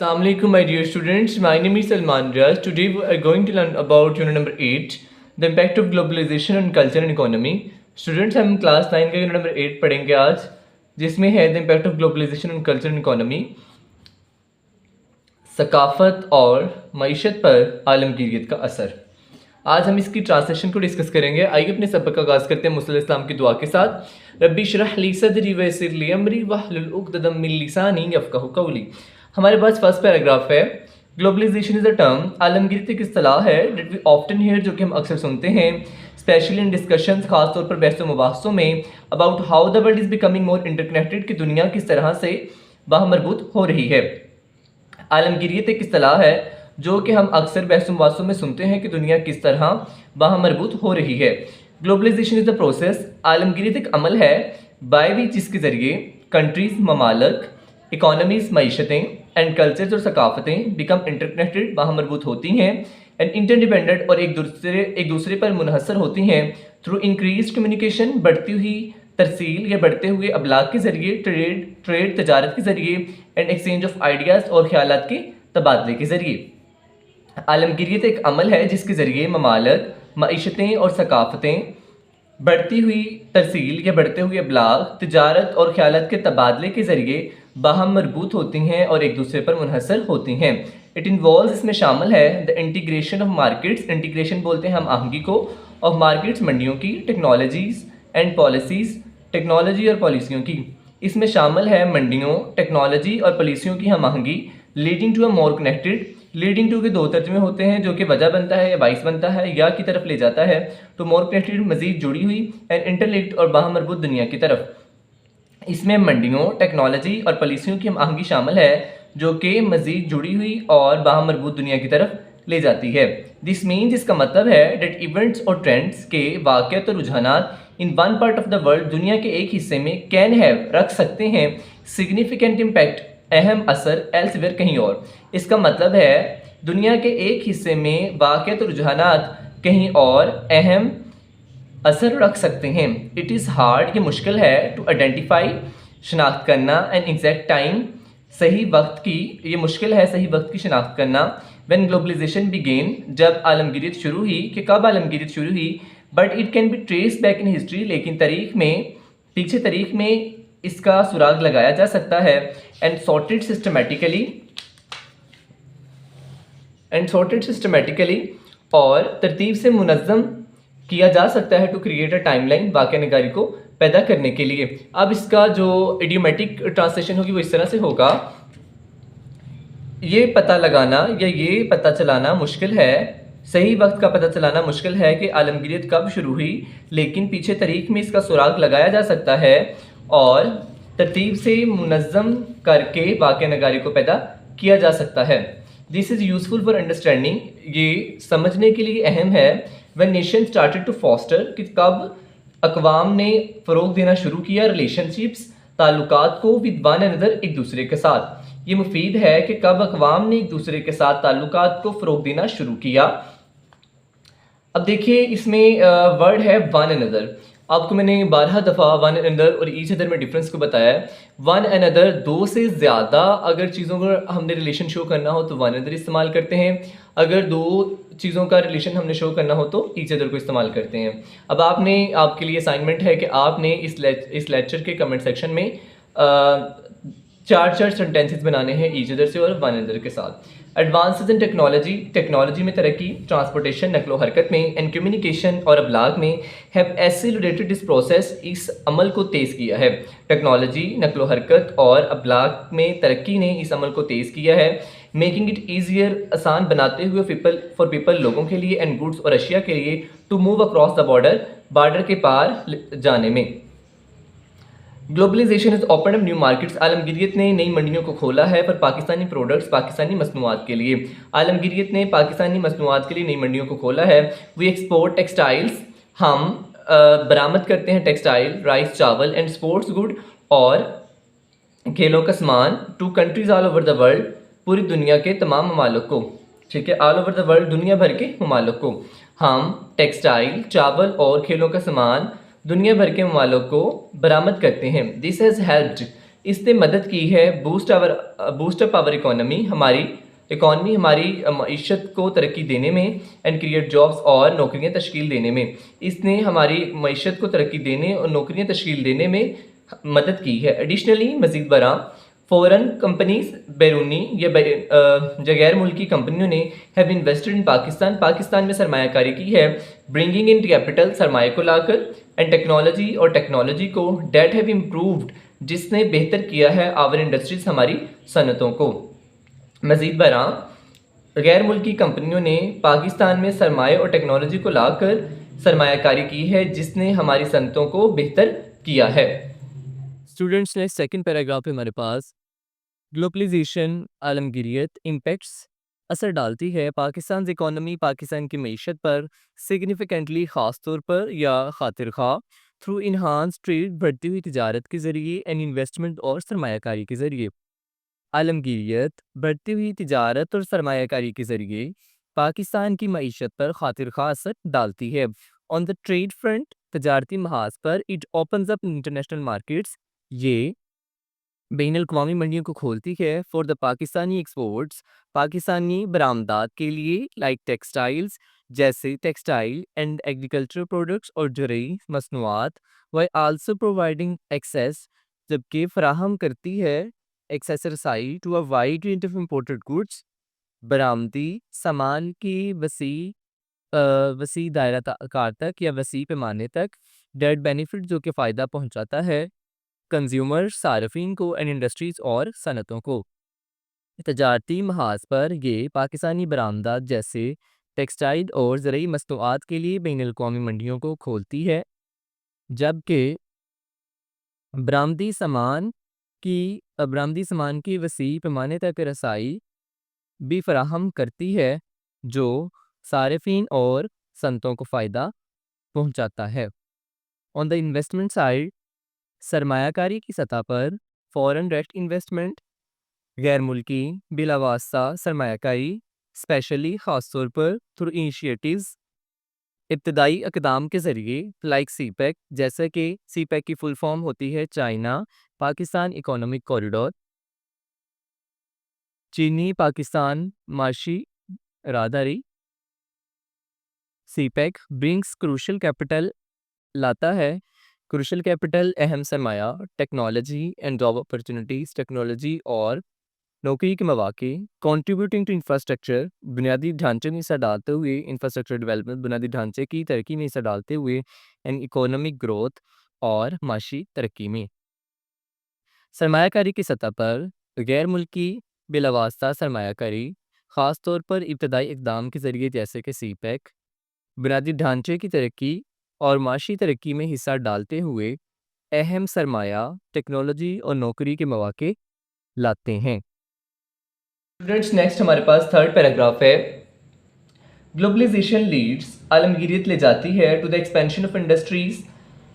Assalamu alaikum, my dear students. My name is Salman Riaz. Today we are going to learn about unit number 8, the impact of globalization on culture and economy. Students, हम class 9 का unit number 8 पढ़ेंगे आज, जिसमें है the impact of globalisation on culture and economy, सकाफत और मईशत पर आलमगीरियत का असर। आज हम इसकी ट्रांसलेशन को डिस्कस करेंगे। आइए अपने सबक का आगाज़ करते हैं मुसल्लल इस्लाम की दुआ के साथ। रब्बी इश्रह ली सदरी वयस्सिर ली अमरी वहलुल उक़दतम मिन लिसानी यफ़क़हू क़ौली। हमारे पास फर्स्ट पैराग्राफ है। ग्लोबलाइजेशन इज़ अ टर्म, आलमगीरियत एक इस्तिलाह है, डेट वी ऑफ्टन हियर, जो कि हम अक्सर सुनते हैं, स्पेशली इन डिस्कशंस, खास तौर पर बहस व मुबाहसों में, about how the world is becoming more interconnected, कि दुनिया किस तरह से बाहमरबूत हो रही है। आलमगीरियत एक इस्तिलाह है जो कि हम अक्सर बहस व मुबाहसों में सुनते हैं कि दुनिया किस तरह बाहमरबूत हो रही है। ग्लोबलाइजेशन इज़ द प्रोसेस, आलमगीरियत एक अमल है, बाय भी जिसके ज़रिए कंट्रीज़, ममालक, इकोनॉमीज़, मईशतें एंड कल्चर्स और सकाफ़तें बिकम इंटरकनेक्टेड, बाहमरबूत होती हैं, एंड इंटरडिपेंडेंट और एक दूसरे पर मुनहसर होती हैं, थ्रू इंक्रीज कम्युनिकेशन, बढ़ती हुई तरसील या बढ़ते हुए अबलाग के ज़रिए, ट्रेड तजारत के ज़रिए, एंड एक्सचेंज ऑफ आइडियाज़ और ख्यालात के तबादले के ज़रिए। आलमगीरियत एक अमल है जिसके ज़रिए ममालक, मईशतें और सकाफ़तें बढ़ती हुई तरसील या बढ़ते हुए अबलाग, तिजारत और ख्यालात के तबादले के ज़रिए बाहम मरबूत होती हैं और एक दूसरे पर मुनहसर होती हैं। इट इन्वॉल्व, इसमें शामिल है, the integration of markets, integration बोलते हैं हम आहंगी को, ऑफ मार्केट्स, मंडियों की, टेक्नोलॉजीज़ एंड पॉलिसीज़, टेक्नोलॉजी और पॉलिसियों की। इसमें शामिल है मंडियों, टेक्नोलॉजी और पॉलिसियों की हम आहंगी, leading to a more connected, leading to के दो तर्जमे होते हैं, जो कि वजह बनता है या बाइस बनता है या की तरफ ले जाता है, तो मोर कनेक्टेड मज़ीद जुड़ी हुई, एंड इंटरलिंक्ड और बाहमरबूत दुनिया की तरफ। इसमें मंडियों, टेक्नोलॉजी और पॉलिसियों की हम आहंगी शामिल है, जो कि मज़ीद जुड़ी हुई और बाहमरबूत दुनिया की तरफ ले जाती है। दिस मीन्स, इसका मतलब है, डेट इवेंट्स और ट्रेंड्स के वाक़यात और रुझानात in one part of the world, दुनिया के एक हिस्से में, कैन हैव, रख सकते हैं, सिग्निफिकेंट इम्पैक्ट, अहम असर, एल्सवेयर, कहीं और। इसका मतलब है दुनिया के एक हिस्से में वाक़यात और रुझानात कहीं और अहम असर रख सकते हैं। इट इज़ हार्ड, ये मुश्किल है, टू आइडेंटिफाई, शनाख्त करना, एन एग्जैक्ट टाइम, सही वक्त की, ये मुश्किल है सही वक्त की शनाख्त करना, व्हेन ग्लोबलाइजेशन बिगेन, जब आलमगीरियत शुरू हुई, कि कब आलमगीरियत शुरू हुई, but it can be trace back in history, लेकिन तारीख में, पीछे तारीख में इसका सुराग लगाया जा सकता है, एंड सॉर्टेड सिस्टमेटिकली और तरतीब से मुनज़्ज़म किया जा सकता है, टू क्रिएट अ टाइमलाइन, वाक़या निगारी को पैदा करने के लिए। अब इसका जो इडियोमेटिक ट्रांसलेशन होगी वो इस तरह से होगा, ये पता लगाना या ये पता चलाना मुश्किल है, सही वक्त का पता चलाना मुश्किल है कि आलमगीरियत कब शुरू हुई, लेकिन पीछे तारीख में इसका सुराग लगाया जा सकता है और तरतीब से मुनज़्ज़म करके वाक़या निगारी को पैदा किया जा सकता है। This is useful for understanding, ये समझने के लिए अहम है, when nation started to foster, कि कब अक़वाम ने फ़रोग़ देना शुरू किया, रिलेशनशिप्स, ताल्लुकात को, विद वन अनदर, एक दूसरे के साथ। ये मुफीद है कि कब अक़वाम ने एक दूसरे के साथ ताल्लुकात को फ़रोग़ देना शुरू किया। अब देखिए इसमें वर्ड है वन अनदर। आपको मैंने 12 दफ़ा वन अनदर और ईच अदर में डिफरेंस को बताया है। वन अनदर, दो से ज़्यादा अगर चीज़ों का हमने रिलेशन शो करना हो तो वन अनदर इस्तेमाल करते हैं, अगर दो चीज़ों का रिलेशन हमने शो करना हो तो ईच अदर को इस्तेमाल करते हैं। अब आपके लिए असाइनमेंट है कि आपने इस लेक्चर के कमेंट सेक्शन में चार सेंटेंसेस बनाने हैं ईच अदर से और वन अनदर के साथ। एडवांसेस इन टेक्नोलॉजी, टेक्नोलॉजी में तरक्की, ट्रांसपोर्टेशन, नकलो हरकत में, एंड कम्युनिकेशन और अबलाग में, हैव एसिलेटेड दिस प्रोसेस, इस अमल को तेज़ किया है। टेक्नोलॉजी, नकलो हरकत और अबलाग में तरक्की ने इस अमल को तेज़ किया है, मेकिंग इट ईजियर, आसान बनाते हुए, फॉर पीपल, लोगों के लिए, एंड गुड्स और अशिया के लिए, to move across the border के पार जाने में। Globalisation is open up new markets, आलमगीरियत ने नई मंडियों को खोला है पर पाकिस्तानी प्रोडक्ट्स, पाकिस्तानी मसनूआत के लिए। आलमगीरियत ने पाकिस्तानी मसनूआत के लिए नई मंडियों को खोला है। वी एक्सपोर्ट टेक्सटाइल्स, हम बरामद करते हैं टेक्सटाइल, राइस, चावल, एंड स्पोर्ट्स गुड और खेलों का सामान, to countries all over the world, पूरी दुनिया के तमाम ममालिक को, ठीक है, ऑल ओवर द वर्ल्ड, दुनिया भर के ममालिक को। हम टेक्सटाइल, चावल और खेलों का सामान दुनिया भर के ममालिक को बरामद करते हैं। दिस हैज़ हेल्प्ड, اس نے مدد کی ہے بوسٹ اپ آور اکانومی، ہماری معیشت کو ترقی دینے میں، اینڈ کریٹ جابس اور نوکریاں تشکیل دینے میں. اس نے ہماری معیشت کو ترقی دینے اور نوکریاں تشکیل دینے میں مدد کی ہے. ایڈیشنلی مزید برآں فورن کمپنیز، بیرونی یا غیر ملکی کمپنیوں نے ہیو انویسٹڈ ان پاکستان میں سرمایہ کاری کی ہے، برنگنگ ان کیپٹل، سرمایہ کو لا کر، اینڈ ٹیکنالوجی کو دیٹ ہیو امپرووڈ، جس نے بہتر کیا ہے آور انڈسٹریز، ہماری صنعتوں کو. مزید برآں غیر ملکی کمپنیوں نے پاکستان میں سرمایہ اور ٹیکنالوجی کو لا کر سرمایہ کاری کی ہے، جس نے ہماری صنعتوں کو بہتر کیا ہے. اسٹوڈنٹس نے سیکنڈ پیراگراف پہ ہمارے پاس گلوبلائزیشن عالمگیریت امپیکٹس اثر ڈالتی ہے پاکستان اکانومی، پاکستان کی معیشت پر سگنیفیکنٹلی، خاص طور پر یا خاطر خواہ تھرو انہانس ٹریڈ، بڑھتی ہوئی تجارت کے ذریعے، اینڈ انویسٹمنٹ اور سرمایہ کاری کے ذریعے. عالمگیریت بڑھتی ہوئی تجارت اور سرمایہ کاری کے ذریعے پاکستان کی معیشت پر خاطر خواہ اثر ڈالتی ہے. آن دا ٹریڈ فرنٹ، تجارتی محاذ پر، it opens up international markets, یہ بین الاقوامی منڈیوں کو کھولتی ہے. فار دا پاکستانی ایکسپورٹس، پاکستانی برآمدات کے لیے، لائک ٹیکسٹائلز، جیسے ٹیکسٹائل اینڈ ایگریکلچر پروڈکٹس اور زرعی مصنوعات، وائی آلسو پرووائڈنگ ایکسیس، جبکہ فراہم کرتی ہے ایکسیس رسائی to a wide range of imported goods, برآمدی سامان کی وسیع دائرہ کار تک یا وسیع پیمانے تک، ڈیٹ بینیفٹ جو کہ فائدہ پہنچاتا ہے کنزیومر، صارفین کو، اینڈ انڈسٹریز اور صنعتوں کو. تجارتی محاذ پر یہ پاکستانی برآمدات جیسے ٹیکسٹائل اور زرعی مصنوعات کے لیے بین الاقوامی منڈیوں کو کھولتی ہے، جبکہ برآمدی سامان کی وسیع پیمانے تک رسائی بھی فراہم کرتی ہے جو صارفین اور صنعتوں کو فائدہ پہنچاتا ہے. آن دا انویسٹمنٹ سائڈ، سرمایہ کاری کی سطح پر، فورن ڈائریکٹ انویسٹمنٹ، غیر ملکی بلا واسطہ سرمایہ کاری، اسپیشلی خاص طور پر تھرو انیشیٹیوز، ابتدائی اقدام کے ذریعے، لائک سی پیک، جیسا کہ سی پیک کی فل فارم ہوتی ہے چائنا پاکستان اکنامک کوریڈور، چینی پاکستان معاشی راہداری. سی پیک برنگس کروشل کیپٹل، لاتا ہے کروشل کیپٹل، اہم سرمایہ، technology and job opportunities, technology اور نوکری کے مواقع، کنٹریبیوٹنگ ٹو انفراسٹرکچر، بنیادی ڈھانچے میں حصہ ڈالتے ہوئے، انفراسٹرکچر ڈیولپمنٹ، بنیادی ڈھانچے کی ترقی میں حصہ ڈالتے ہوئے، اینڈ اکنامک گروتھ اور معاشی ترقی میں. سرمایہ کاری کی سطح پر، غیر ملکی بلا واسطہ سرمایہ کاری، خاص طور پر ابتدائی اقدام کے ذریعے جیسے کہ سی پیک، بنیادی ڈھانچے کی ترقی اور معاشی ترقی میں حصہ ڈالتے ہوئے اہم سرمایہ، ٹیکنالوجی اور نوکری کے مواقع لاتے ہیں. اسٹوڈنٹس نیکسٹ ہمارے پاس تھرڈ پیراگراف ہے. گلوبلائزیشن لیڈس، عالمگیریت لے جاتی ہے to the expansion of industries,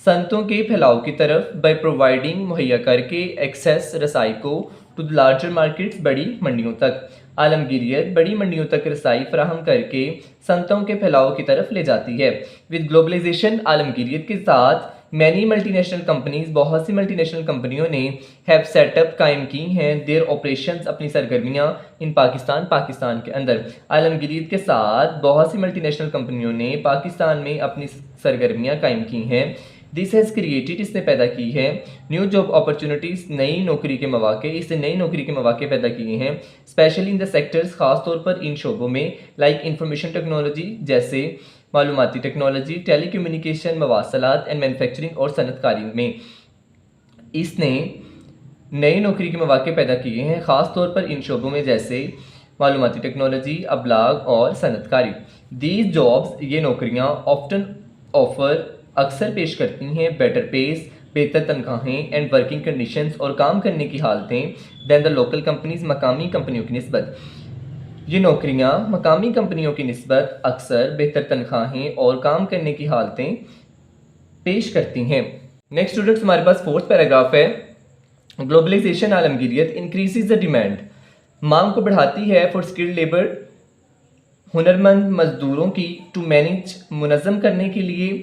صنعتوں کے پھیلاؤ کی طرف، بائی پرووائڈنگ، مہیا کر کے، ایکسیس رسائی کو، ٹو دا لارجر مارکیٹس، بڑی منڈیوں تک. عالمگیریت بڑی منڈیوں تک رسائی فراہم کر کے صنعتوں کے پھیلاؤ کی طرف لے جاتی ہے. ود گلوبلائزیشن، عالمگیریت کے ساتھ، مینی ملٹی نیشنل کمپنیز، بہت سی ملٹی نیشنل کمپنیوں نے ہیو سیٹ اپ، قائم کی ہیں، دیر آپریشنز، اپنی سرگرمیاں، ان پاکستان کے اندر. عالمگیریت کے ساتھ بہت سی ملٹی نیشنل کمپنیوں نے پاکستان میں اپنی سرگرمیاں قائم کی ہیں. دس ہیز کریٹڈ، اس نے پیدا کی ہے، نیو جاب اپرچونٹیز، نئی نوکری کے مواقع، اس نے نئی نوکری کے مواقع پیدا کیے ہیں، اسپیشلی ان دا سیکٹرز، خاص طور پر ان شعبوں میں، لائک انفارمیشن ٹیکنالوجی، جیسے معلوماتی ٹیکنالوجی، ٹیلی کمیونیکیشن، مواصلات، اینڈ مینوفیکچرنگ اور صنعت کاری میں. اس نے نئی نوکری کے مواقع پیدا کیے ہیں، خاص طور پر ان شعبوں میں جیسے معلوماتی ٹیکنالوجی، ابلاغ اور صنعت کاری. دیز جابس، یہ نوکریاں، آفٹن آفر، اکثر پیش کرتی ہیں، بیٹر پیس، بہتر تنخواہیں، اینڈ ورکنگ کنڈیشنز، اور کام کرنے کی حالتیں، دین دا لوکل کمپنیز، مقامی کمپنیوں کی نسبت. یہ نوکریاں مقامی کمپنیوں کی نسبت اکثر بہتر تنخواہیں اور کام کرنے کی حالتیں پیش کرتی ہیں. نیکسٹ اسٹوڈنٹس ہمارے پاس فورتھ پیراگراف ہے. گلوبلائزیشن، عالمگیریت انکریزز دا ڈیمانڈ، مانگ کو بڑھاتی ہے، فار اسکلڈ لیبر، ہنرمند مزدوروں کی، ٹو مینیج، منظم کرنے کے لیے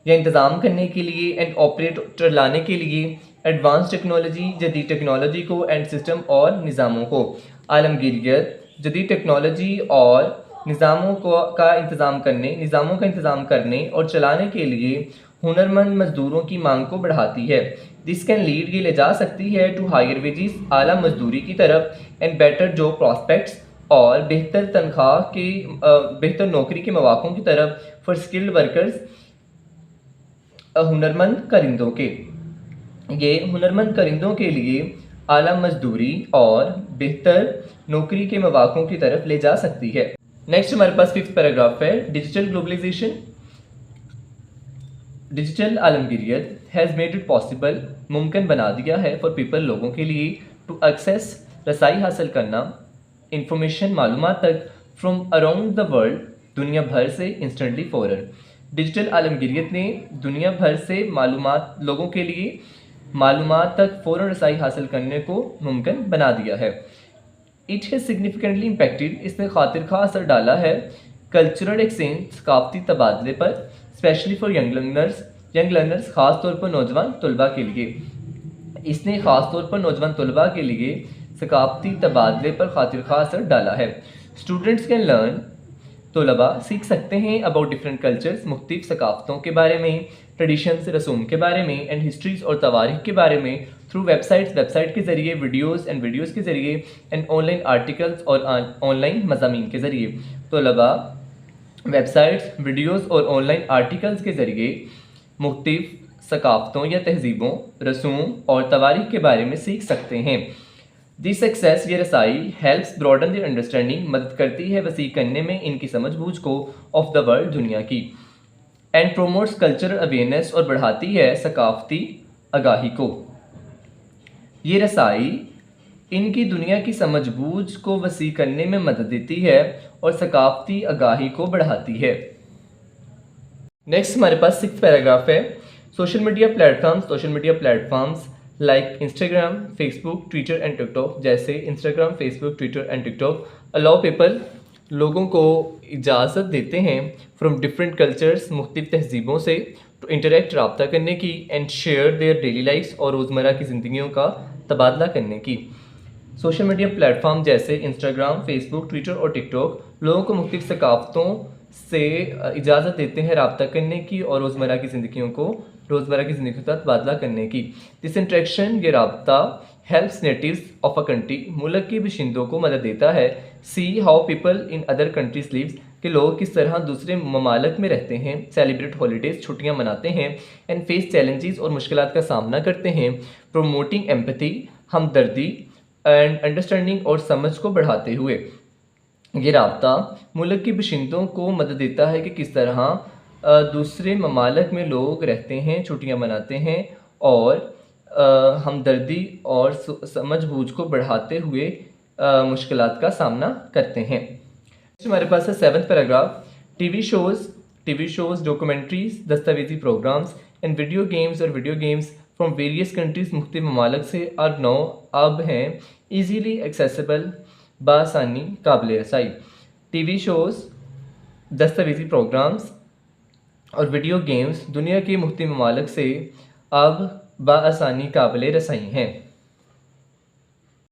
یا انتظام کرنے کے لیے، اینڈ آپریٹ لانے کے لیے، एडवांस टेक्नोलॉजी, जदीद टेक्नोलॉजी को एंड सिस्टम और निज़ामों को। आलमगीरियत, जदीद टेक्नोलॉजी और निज़ामों का इंतज़ाम करने और चलाने के लिए हुनरमंद मज़दूरों की मांग को बढ़ाती है। दिस कैन लीड, ये ले जा सकती है, टू हायर वेजेस, आला मजदूरी की तरफ, एंड बेटर जॉब प्रॉस्पेक्ट्स, और बेहतर नौकरी के मौक़ों की तरफ, फॉर स्किल्ड वर्कर्स, हुनरमंद करिंदों के लिए आला मजदूरी और बेहतर नौकरी के मौक़ों की तरफ ले जा सकती है। नेक्स्ट हमारे पास 5th पैराग्राफ है, डिजिटल ग्लोबलाइजेशन। डिजिटल आलमगीरियत हैज़ मेड इट पॉसिबल, मुमकिन बना दिया है, फॉर पीपल, लोगों के लिए, टू एक्सेस, रसाई हासिल करना, इंफॉर्मेशन, मालूमात तक, फ्रॉम अराउंड द वर्ल्ड, दुनिया भर से, इंस्टेंटली, फ़ौरन। डिजिटल आलमगीरियत ने दुनिया भर से लोगों के लिए मालूमात तक फ़ौरन रसाई हासिल करने को मुमकिन बना दिया है। इट हैज़ सिग्निफिकेंटली इम्पैक्टेड, इसने खातिर खा असर डाला है, कल्चरल एक्सचेंज, सकाफती तबादले पर, स्पेशली फॉर यंग लर्नर्स, ख़ास तौर पर नौजवान तलबा के लिए। इसने ख़ास तौर पर नौजवान तलबा के लिए सकाफती तबादले पर खातिर खा असर डाला है। स्टूडेंट्स कैन लर्न, तलबा सीख सकते हैं, अबाउट डिफरेंट कल्चर्स, मुख्तलिफ सकाफ़तों के बारे में, ट्रेडिशंस, रसूम के बारे में, एंड हिस्ट्रीज़ और तवारीख़ के बारे में, थ्रू वेबसाइट के ज़रिए, वीडियोज़ के ज़रिए, एंड ऑनलाइन आर्टिकल्स और ऑनलाइन मज़ामीन के ज़रिए। तलबा वेबसाइट्स, वीडियोज़ और ऑनलाइन आर्टिकल्स के ज़रिए मुख्तलिफ सकाफ़तों या तहज़ीबों, रसूम और तवारीख़ के बारे में सीख सकते हैं। दिस सक्सेस, ये रसाई, हेल्प्स ब्रॉडन द अंडरस्टैंडिंग, मदद करती है वसी करने में इनकी समझ बूझ को, ऑफ द वर्ल्ड, दुनिया की, एंड प्रोमोट्स कल्चरल अवेयरनेस, और बढ़ाती है सकाफती आगाही को। ये रसाई इनकी दुनिया की समझ बूझ को वसी करने में मदद देती है और सकाफती आगाही को बढ़ाती है। नेक्स्ट हमारे पास 6th पैराग्राफ है, social media platforms like Instagram, Facebook, Twitter and TikTok, जैसे Instagram, Facebook, Twitter and TikTok, allow people, लोगों को इजाज़त देते हैं, फ्रॉम डिफरेंट कल्चर्स, मुख्तलिफ तहज़ीबों से, टू इंटरेक्ट, रब्ता करने की, and share their daily lifes, और रोज़मर्रा की ज़िंदगियों का तबादला करने की। सोशल मीडिया प्लेटफॉर्म जैसे इंस्टाग्राम, फेसबुक, ट्विटर और टिकटॉक लोगों को मुख्तलिफ सकाफ़तों से इजाज़त देते हैं रब्ता करने की और रोज़मर्रा की ज़िंदगियों का तबादला करने की। दिस इंटरेक्शन, ये रब्ता, helps natives of a country, मुल्क के बशिंदों को मदद देता है, see how people in other countries lives, कि लोग किस तरह दूसरे ममालिक में रहते हैं, सेलिब्रेट हॉलीडेज़, छुट्टियाँ मनाते हैं, एंड फेस चैलेंजेस, और मुश्किलात का सामना करते हैं, प्रोमोटिंग एम्पैथी, हमदर्दी, एंड अंडरस्टैंडिंग, और समझ को बढ़ाते हुए। ये राब्ता मुल्क के बशिंदों को मदद देता है कि किस तरह दूसरे ममालिक में लोग रहते हैं, छुट्टियाँ मनाते हैं, और हमदर्दी और समझ बूझ को बढ़ाते हुए मुश्किलात का सामना करते हैं। हमारे पास है 7th paragraph, TV shows, documentaries, दस्तावेजी programmes, and video games from various countries, मुख्तलिफ ममालिक से, अब हैं ईजीली एक्सेसिबल, बासानी काबिल रसाई। टीवी शोज़, दस्तावेजी प्रोग्राम्स और वीडियो गेम्स दुनिया के मुख्तलिफ ममालिक से अब बासानी काबिल रसाई हैं।